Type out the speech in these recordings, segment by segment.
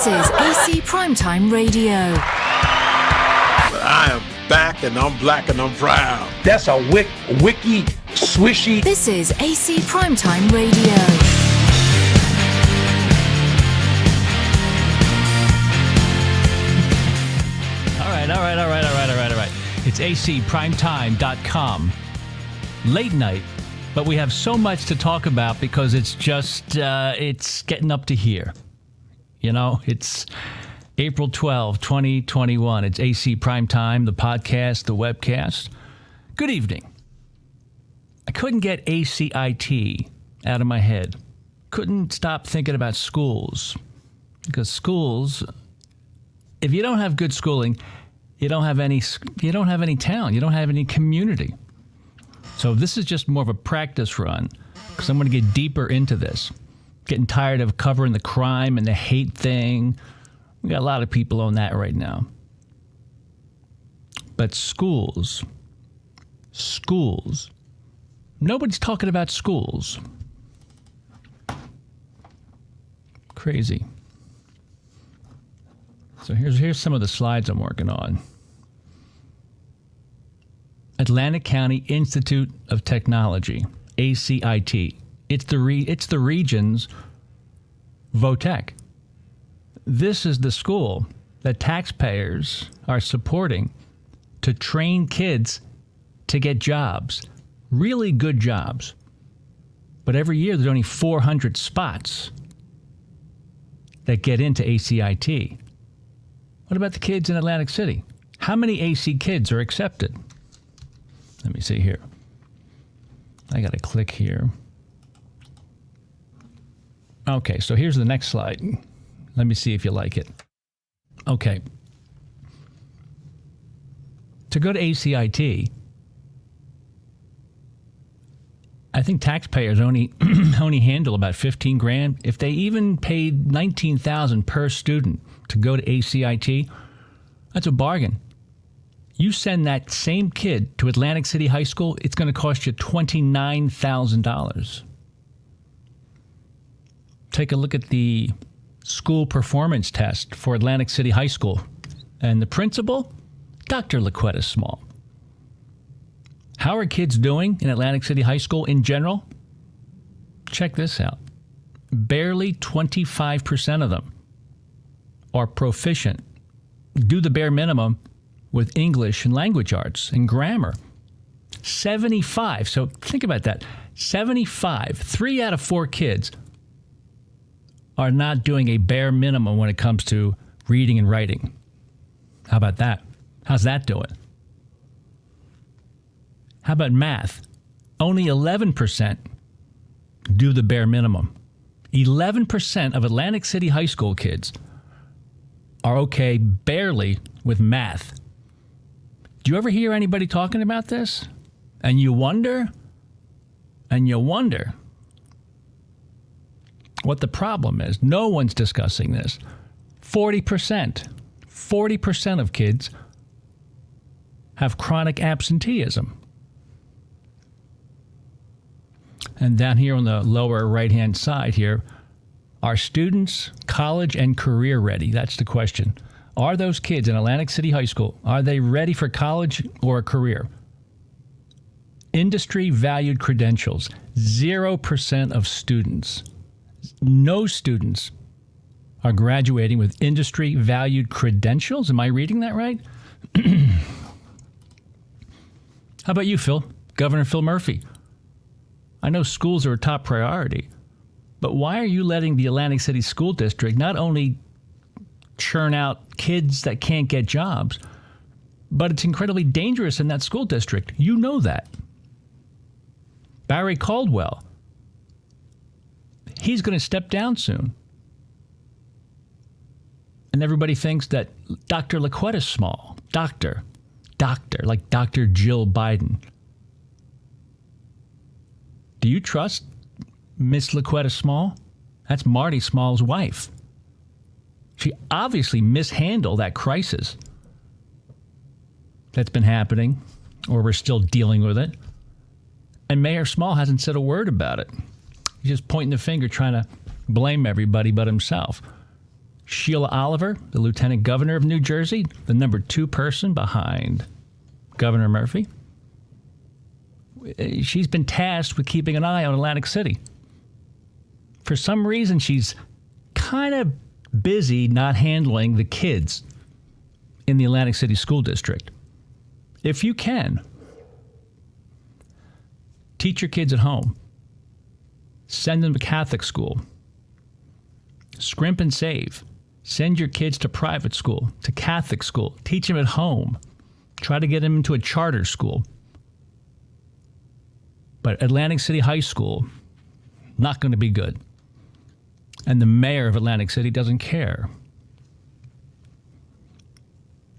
This is AC Primetime Radio. I am back and I'm black and I'm proud. That's a wiki swishy. This is AC Primetime Radio. All right. It's acprimetime.com. Late night, but we have so much to talk about because it's just, it's getting up to here. You know, it's April 12, 2021. It's AC Primetime, the podcast, the webcast. Good evening. I couldn't get ACIT out of my head. Couldn't stop thinking about schools. Because schools, if you don't have good schooling, you don't have any town. You don't have any community. So this is just more of a practice run because I'm going to get deeper into this. Getting tired of covering the crime and the hate thing. We got a lot of people on that right now. But schools. Nobody's talking about schools. Crazy. So here's some of the slides I'm working on. Atlantic County Institute of Technology, ACIT. It's the region's Vo-Tech. This is the school that taxpayers are supporting to train kids to get jobs, really good jobs. But every year there's only 400 spots that get into ACIT. What about the kids in Atlantic City? How many AC kids are accepted? Let me see here. I got to click here. Okay, so here's the next slide. Let me see if you like it. Okay. To go to ACIT, I think taxpayers only handle about $15,000. If they even paid $19,000 per student to go to ACIT, that's a bargain. You send that same kid to Atlantic City High School, it's going to cost you $29,000. Take a look at the school performance test for Atlantic City High School. And the principal, Dr. LaQuetta Small. How are kids doing in Atlantic City High School in general? Check this out. Barely 25% of them are proficient, do the bare minimum with English and language arts and grammar. 75. So think about that. 75, 3 out of 4 kids are not doing a bare minimum when it comes to reading and writing. How about that? How's that doing? How about math? Only 11% do the bare minimum. 11% of Atlantic City High School kids are okay barely with math. Do you ever hear anybody talking about this? And you wonder what the problem is. No one's discussing this. 40% of kids have chronic absenteeism. And down here on the lower right-hand side here, are students college and career ready? That's the question. Are those kids in Atlantic City High School, are they ready for college or a career? Industry valued credentials, 0% of students. No students are graduating with industry valued credentials. Am I reading that right? How about you, Phil? Governor Phil Murphy. I know schools are a top priority, but why are you letting the Atlantic City School District not only churn out kids that can't get jobs, but it's incredibly dangerous in that school district? You know that. Barry Caldwell, he's going to step down soon. And everybody thinks that Dr. LaQuetta Small, doctor, like Dr. Jill Biden. Do you trust Miss LaQuetta Small? That's Marty Small's wife. She obviously mishandled that crisis that's been happening, or we're still dealing with it. And Mayor Small hasn't said a word about it. He's just pointing the finger, trying to blame everybody but himself. Sheila Oliver, the Lieutenant Governor of New Jersey, the number 2 person behind Governor Murphy. She's been tasked with keeping an eye on Atlantic City. For some reason, she's kind of busy not handling the kids in the Atlantic City School District. If you can, teach your kids at home. Send them to Catholic school. Scrimp and save. Send your kids to private school, to Catholic school. Teach them at home. Try to get them into a charter school. But Atlantic City High School, not going to be good. And the mayor of Atlantic City doesn't care.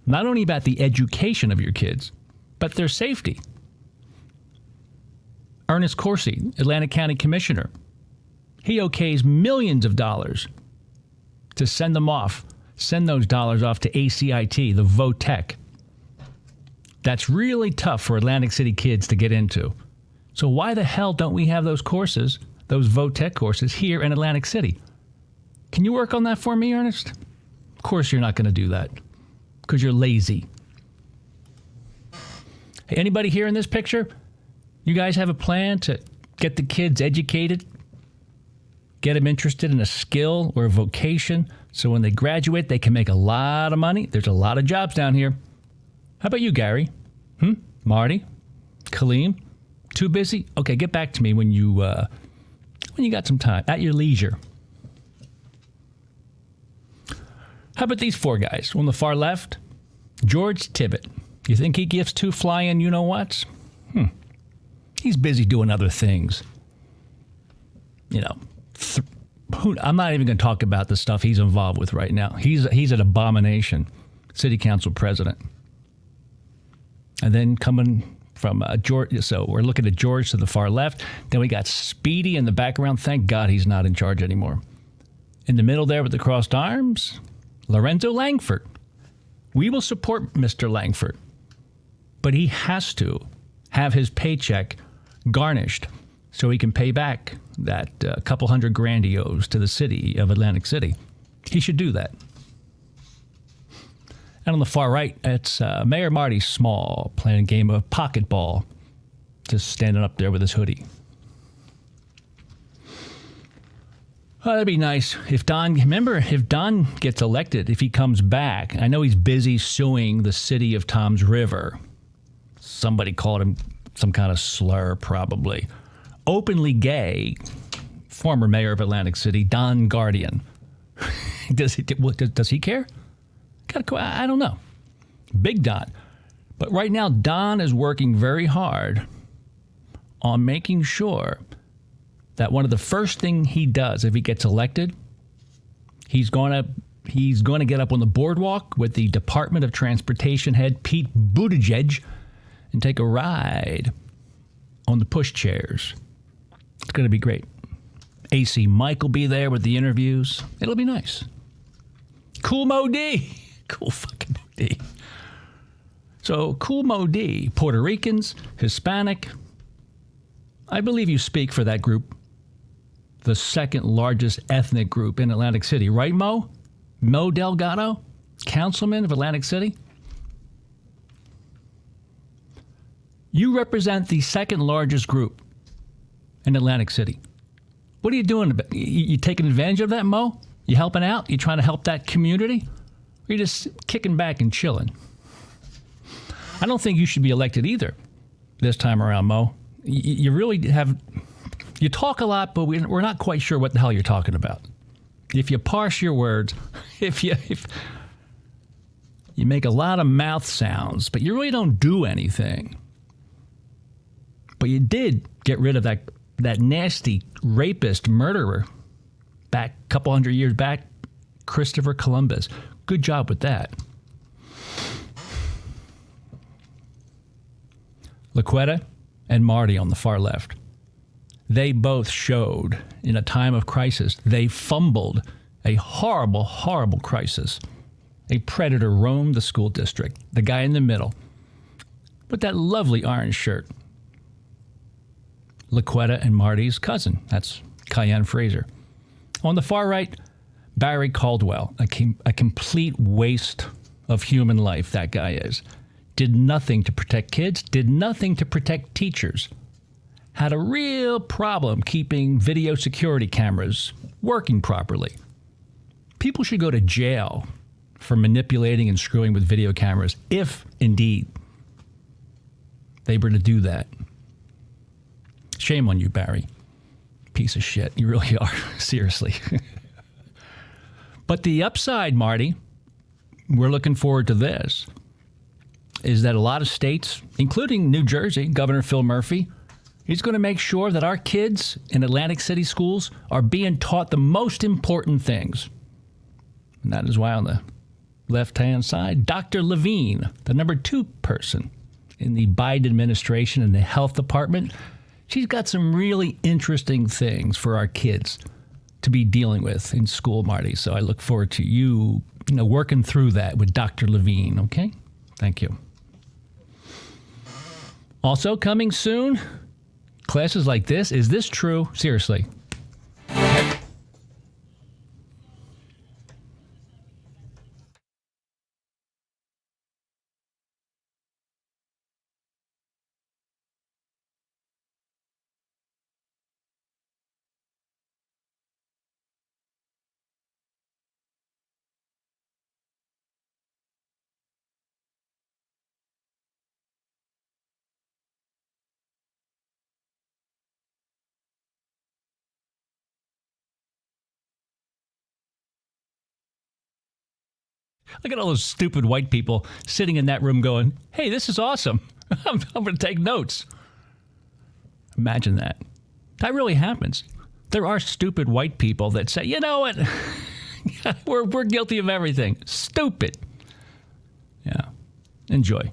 Not only about the education of your kids, but their safety. Ernest Corsi, Atlantic County Commissioner, he okays millions of dollars to send those dollars off to ACIT, the Vo-Tech. That's really tough for Atlantic City kids to get into. So why the hell don't we have those courses, those Vo-Tech courses, here in Atlantic City? Can you work on that for me, Ernest? Of course you're not going to do that, because you're lazy. Hey, anybody here in this picture? You guys have a plan to get the kids educated? Get them interested in a skill or a vocation, so when they graduate, they can make a lot of money. There's a lot of jobs down here. How about you, Gary? Marty? Kaleem? Too busy? Okay, get back to me when you got some time, at your leisure. How about these 4 guys on the far left? George Tibbet. You think he gives 2 flying you-know-whats? He's busy doing other things. You know, I'm not even going to talk about the stuff he's involved with right now. He's an abomination. City Council president. And then coming from George, so we're looking at George to the far left. Then we got Speedy in the background. Thank God he's not in charge anymore. In the middle there with the crossed arms, Lorenzo Langford. We will support Mr. Langford, but he has to have his paycheck garnished so he can pay back that couple $100 grand he owes to the city of Atlantic City. He should do that. And on the far right, it's Mayor Marty Small playing a game of pocket ball, just standing up there with his hoodie. Oh, that'd be nice if Don gets elected, if he comes back. I know he's busy suing the city of Toms River. Somebody called him some kind of slur, probably. Openly gay, former mayor of Atlantic City, Don Guardian. Does he care? I don't know. Big Don. But right now, Don is working very hard on making sure that one of the first things he does if he gets elected, he's going to get up on the boardwalk with the Department of Transportation head Pete Buttigieg and take a ride on the pushchairs. It's going to be great. AC Mike will be there with the interviews. It'll be nice. Cool Mo D. Cool fucking Mo D. So, Cool Mo D, Puerto Ricans, Hispanic. I believe you speak for that group, the second largest ethnic group in Atlantic City. Right, Mo? Mo Delgado, councilman of Atlantic City? You represent the second largest group in Atlantic City. What are you doing? You taking advantage of that, Mo? You helping out? You trying to help that community? Or you just kicking back and chilling? I don't think you should be elected either this time around, Mo. You really have... You talk a lot, but we're not quite sure what the hell you're talking about. If you parse your words, if you make a lot of mouth sounds, but you really don't do anything. But you did get rid of that nasty rapist murderer back a couple hundred years back, Christopher Columbus. Good job with that. Laquetta and Marty on the far left. They both showed in a time of crisis, they fumbled a horrible, horrible crisis. A predator roamed the school district. The guy in the middle with that lovely orange shirt. Laquetta and Marty's cousin. That's Cayenne Fraser. On the far right, Barry Caldwell, a complete waste of human life, that guy is. Did nothing to protect kids, did nothing to protect teachers. Had a real problem keeping video security cameras working properly. People should go to jail for manipulating and screwing with video cameras, if indeed they were to do that. Shame on you, Barry. Piece of shit. You really are. Seriously. But the upside, Marty, we're looking forward to this, is that a lot of states, including New Jersey, Governor Phil Murphy, he's going to make sure that our kids in Atlantic City schools are being taught the most important things. And that is why on the left-hand side, Dr. Levine, the number 2 person in the Biden administration in the health department, she's got some really interesting things for our kids to be dealing with in school, Marty. So I look forward to you working through that with Dr. Levine, okay? Thank you. Also coming soon, classes like this. Is this true? Seriously. Look at all those stupid white people sitting in that room going, hey, this is awesome. I'm going to take notes. Imagine that. That really happens. There are stupid white people that say, you know what? we're guilty of everything. Stupid. Yeah. Enjoy.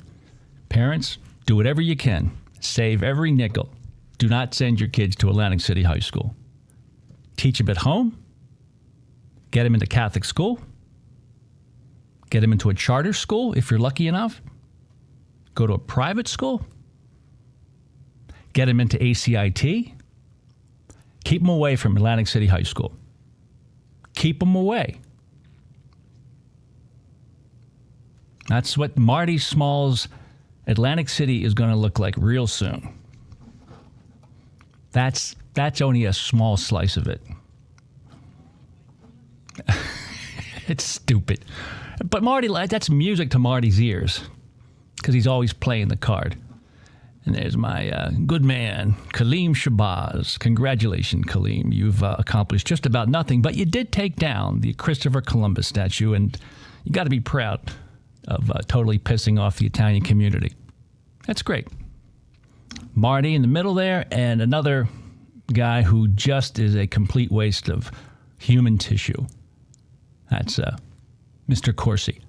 Parents, do whatever you can. Save every nickel. Do not send your kids to Atlantic City High School. Teach them at home. Get them into Catholic school. Get them into a charter school if you're lucky enough. Go to a private school. Get them into ACIT. Keep them away from Atlantic City High School. Keep them away. That's what Marty Small's Atlantic City is going to look like real soon. That's only a small slice of it. It's stupid. But Marty, that's music to Marty's ears because he's always playing the card. And there's my good man, Kaleem Shabazz. Congratulations, Kaleem. You've accomplished just about nothing, but you did take down the Christopher Columbus statue, and you got to be proud of totally pissing off the Italian community. That's great. Marty in the middle there, and another guy who just is a complete waste of human tissue. That's Mr. Corsi.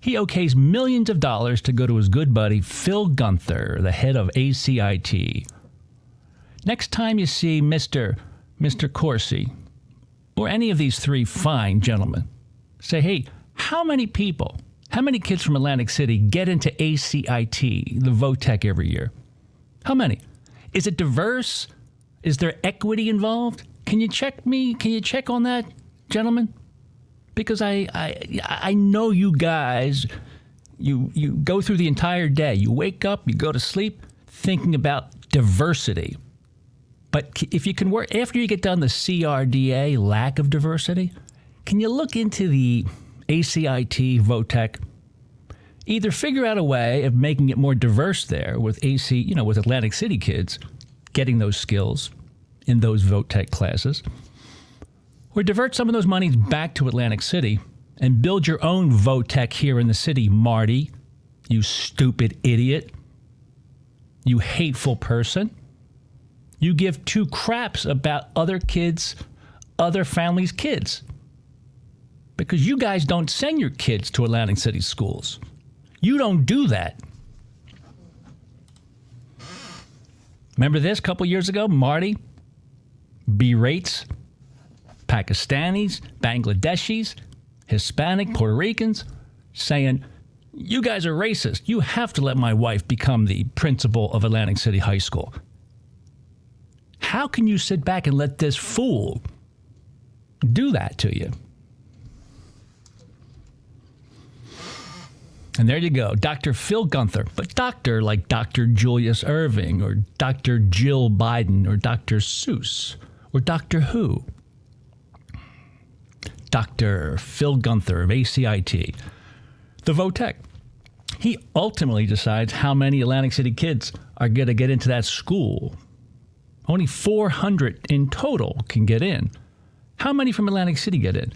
He okays millions of dollars to go to his good buddy, Phil Gunther, the head of ACIT. Next time you see Mr. Corsi, or any of these 3 fine gentlemen, say, hey, how many kids from Atlantic City get into ACIT, the Vo-Tech, every year? How many? Is it diverse? Is there equity involved? Can you check on that, gentlemen? Because I know you guys, you go through the entire day. You wake up, you go to sleep thinking about diversity. But if you can work, after you get done the CRDA, lack of diversity, can you look into the ACIT Vo-Tech? Either figure out a way of making it more diverse there with with Atlantic City kids getting those skills in those Vo-Tech classes, or divert some of those monies back to Atlantic City and build your own Vo-Tech here in the city, Marty, you stupid idiot, you hateful person. You give 2 craps about other families' kids. Because you guys don't send your kids to Atlantic City schools. You don't do that. Remember this a couple years ago? Marty berates Pakistanis, Bangladeshis, Hispanic, Puerto Ricans, saying, you guys are racist. You have to let my wife become the principal of Atlantic City High School. How can you sit back and let this fool do that to you? And there you go, Dr. Phil Gunther, but doctor like Dr. Julius Irving or Dr. Jill Biden or Dr. Seuss or Doctor Who. Dr. Phil Gunther of ACIT, the Vo-Tech. He ultimately decides how many Atlantic City kids are going to get into that school. Only 400 in total can get in. How many from Atlantic City get in?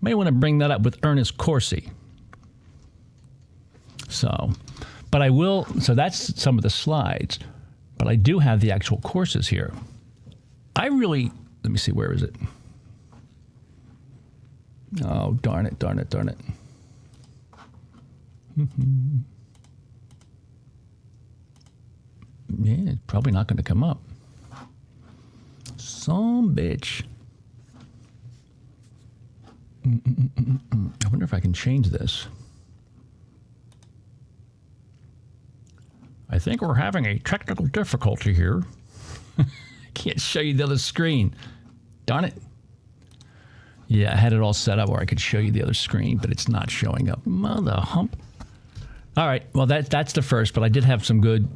May want to bring that up with Ernest Corsi. So that's some of the slides, but I do have the actual courses here. Let me see, where is it? Oh, darn it. Yeah, it's probably not going to come up. Some bitch. I wonder if I can change this. I think we're having a technical difficulty here. I can't show you the other screen. Darn it. Yeah, I had it all set up where I could show you the other screen, but it's not showing up. Mother hump. All right, well, that's the first, but I did have some good...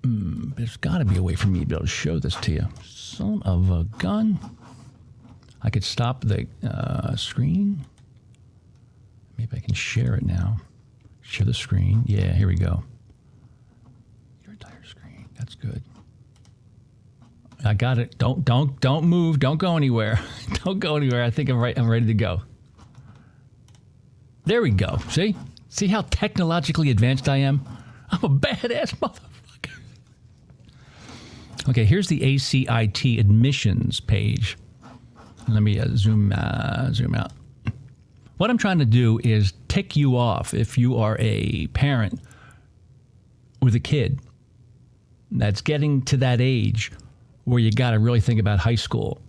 there's got to be a way for me to be able to show this to you. Son of a gun. I could stop the screen. Maybe I can share it now. Share the screen. Yeah, here we go. Your entire screen. That's good. I got it. Don't move. Don't go anywhere. Don't go anywhere. I think I'm ready to go. There we go. See how technologically advanced I am? I'm a badass motherfucker. Okay, here's the ACIT admissions page. Let me zoom out. What I'm trying to do is tick you off if you are a parent with a kid that's getting to that age where you got to really think about high school.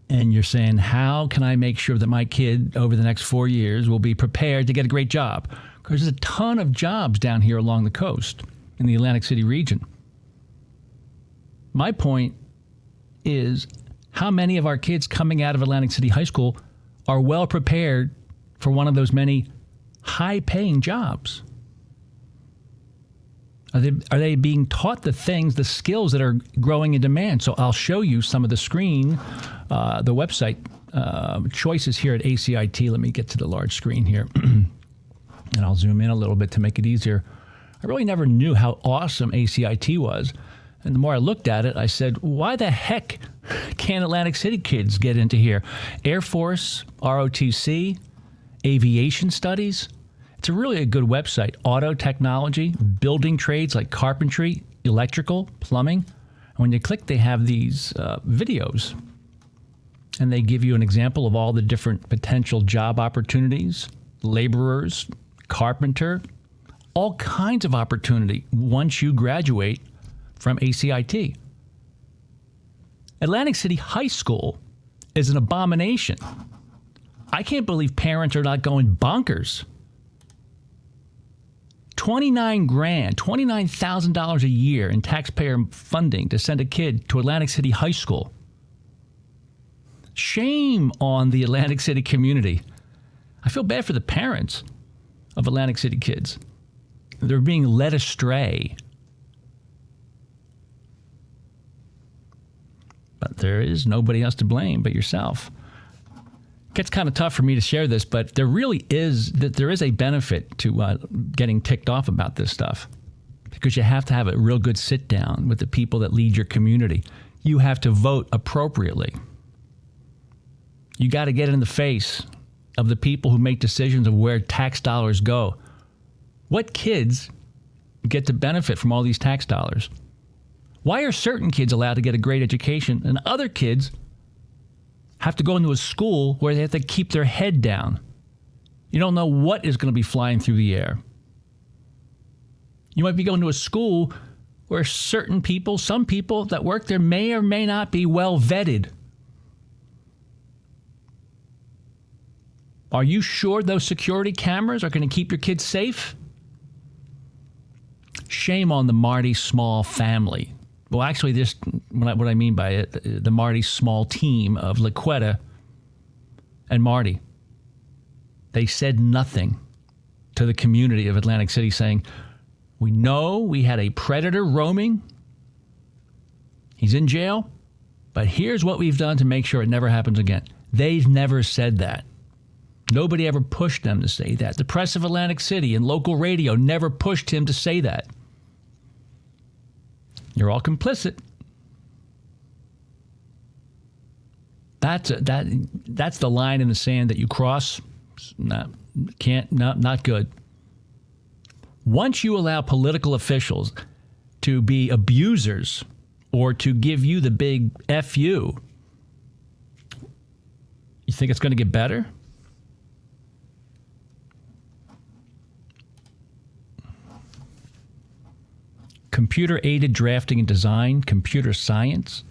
And you're saying, how can I make sure that my kid over the next 4 years will be prepared to get a great job? Because there's a ton of jobs down here along the coast in the Atlantic City region. My point is, how many of our kids coming out of Atlantic City High School are well prepared for one of those many high-paying jobs? Are they being taught the skills that are growing in demand? So I'll show you some of the screen, the website choices here at ACIT. Let me get to the large screen here. And I'll zoom in a little bit to make it easier. I really never knew how awesome ACIT was. And the more I looked at it, I said, why the heck can't Atlantic City kids get into here? Air Force, ROTC, aviation studies. It's really a good website. Auto technology, building trades like carpentry, electrical, plumbing. And when you click, they have these videos. And they give you an example of all the different potential job opportunities, laborers, carpenter, all kinds of opportunity once you graduate from ACIT. Atlantic City High School is an abomination. I can't believe parents are not going bonkers. $29,000 a year in taxpayer funding to send a kid to Atlantic City High School. Shame on the Atlantic City community. I feel bad for the parents of Atlantic City kids. They're being led astray. But there is nobody else to blame but yourself. It gets kind of tough for me to share this, but there is a benefit to getting ticked off about this stuff, because you have to have a real good sit down with the people that lead your community. You have to vote appropriately. You got to get in the face of the people who make decisions of where tax dollars go. What kids get to benefit from all these tax dollars? Why are certain kids allowed to get a great education and other kids have to go into a school where they have to keep their head down? You don't know what is going to be flying through the air. You might be going to a school where some people that work there may or may not be well vetted. Are you sure those security cameras are going to keep your kids safe? Shame on the Marty Small family. Well, actually, what I mean by it, the Marty Small team of Laquetta and Marty. They said nothing to the community of Atlantic City saying, we know we had a predator roaming. He's in jail, but here's what we've done to make sure it never happens again. They've never said that. Nobody ever pushed them to say that. The press of Atlantic City and local radio never pushed him to say that. You're all complicit. That's the line in the sand that you cross. Not good. Once you allow political officials to be abusers or to give you the big F you think it's going to get better? Computer-aided drafting and design, computer science,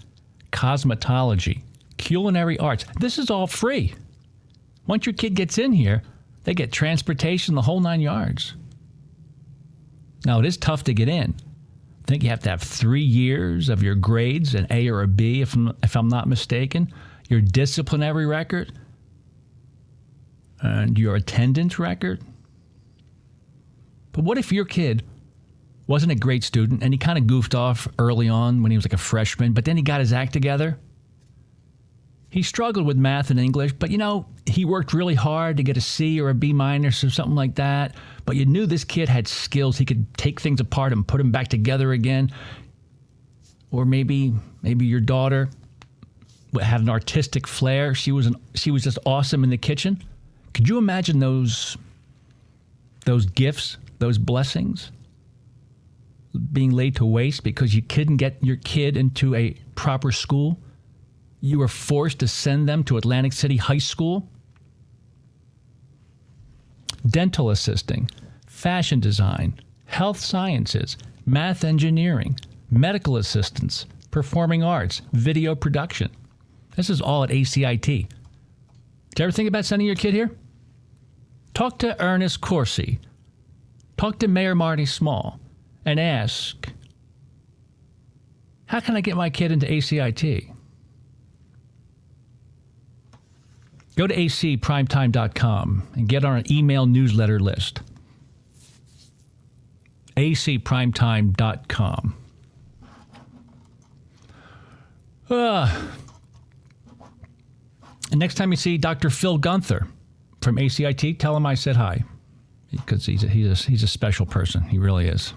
cosmetology, culinary arts. This is all free. Once your kid gets in here, they get transportation, the whole 9 yards. Now, it is tough to get in. I think you have to have 3 years of your grades, an A or a B, if I'm not mistaken, your disciplinary record, and your attendance record. But what if your kid wasn't a great student and he kind of goofed off early on when he was like a freshman, but then he got his act together? He struggled with math and English, but he worked really hard to get a C or a B minus or something like that. But you knew this kid had skills. He could take things apart and put them back together again. Or maybe your daughter had an artistic flair. She was just awesome in the kitchen. Could you imagine those gifts, those blessings being laid to waste because you couldn't get your kid into a proper school? You were forced to send them to Atlantic City High School. Dental assisting, fashion design, health sciences, math engineering, medical assistance, performing arts, video production. This is all at ACIT. Did you ever think about sending your kid here? Talk to Ernest Corsi. Talk to Mayor Marty Small and ask, how can I get my kid into ACIT? Go to acprimetime.com and get on an email newsletter list. acprimetime.com. And next time you see Dr. Phil Gunther from ACIT, tell him I said hi, because he's a special person. He really is.